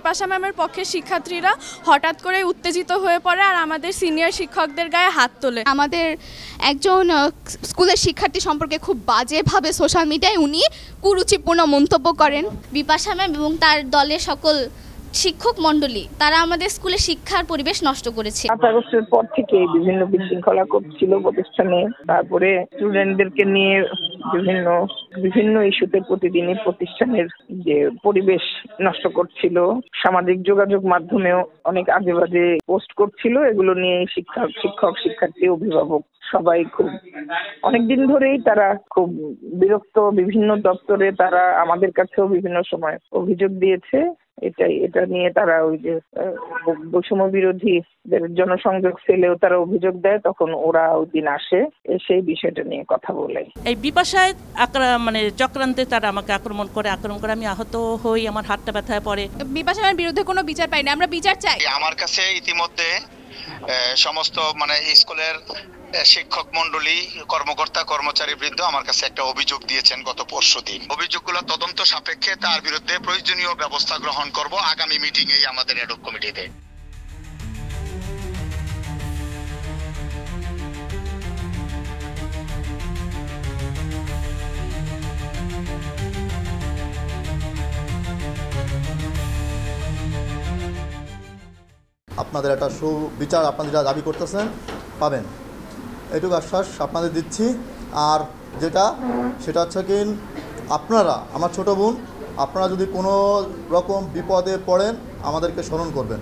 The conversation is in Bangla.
বিপাশা ম্যামের পক্ষে শিক্ষার্থীরা হঠাৎ করে উত্তেজিত হয়ে পড়ে আর আমাদের সিনিয়র শিক্ষকদের গায়ে হাত তোলে। আমাদের একজন স্কুলের শিক্ষার্থী সম্পর্কে খুব বাজেভাবে সোশ্যাল মিডিয়ায় উনি কুরুচিপূর্ণ মন্তব্য করেন। বিপাশা ম্যাম এবং তার দলের সকল শিক্ষক মণ্ডলী তারা আমাদের স্কুলে শিক্ষার পরিবেশ নষ্ট করেছে। 5 আগস্টের পর থেকে বিভিন্ন বিশৃঙ্খলা করছিল প্রতিষ্ঠানে, তারপরে স্টুডেন্টদেরকে নিয়ে বিভিন্ন ইস্যুতে প্রতিদিনই প্রতিষ্ঠানের যে পরিবেশ নষ্ট করছিল, সামাজিক যোগাযোগ মাধ্যমেও অনেক আজে বাজে পোস্ট করছিল। এগুলো নিয়ে শিক্ষক শিক্ষার্থী অভিভাবক সবাই খুব অনেকদিন ধরেই তারা খুব বিরক্ত। বিভিন্ন দপ্তরে তারা আমাদের কাছেও বিভিন্ন সময় অভিযোগ দিয়েছে। এটা নিয়ে তারা ওই যে বৈষম্য বিরোধীদের জনসংযোগ সেলেও তারা অভিযোগ দেয়, তখন ওরা ওই দিন আসে, সেই বিষয়টা নিয়ে কথা বলে। এই বিপাশায় চক্রান্তে তারা আমাকে আক্রমণ করে আমি আহত হই, আমার হাতটা ব্যথায় পড়ে। বিপাশার বিরুদ্ধে কোনো বিচার পাইনি, আমরা বিচার চাই। আমার কাছে ইতিমধ্যে সমস্ত স্কুলের শিক্ষক মন্ডলী, কর্মকর্তা কর্মচারী বৃন্দ আমার কাছে একটা অভিযোগ দিয়েছেন গত পরশুদিন। অভিযোগগুলো তদন্ত সাপেক্ষে তার বিরুদ্ধে প্রয়োজনীয় ব্যবস্থা গ্রহণ করব আগামী মিটিংয়েই আমাদের অ্যাডহক কমিটিতে। আপনাদের একটা সুবিচার আপনারা যেটা দাবি করতেছেন পাবেন, এটুকু আশ্বাস আপনাদের দিচ্ছি। আর সেটা হচ্ছে কি, আপনারা আমার ছোট বোন, আপনারা যদি কোনো রকম বিপদে পড়েন আমাদেরকে স্মরণ করবেন।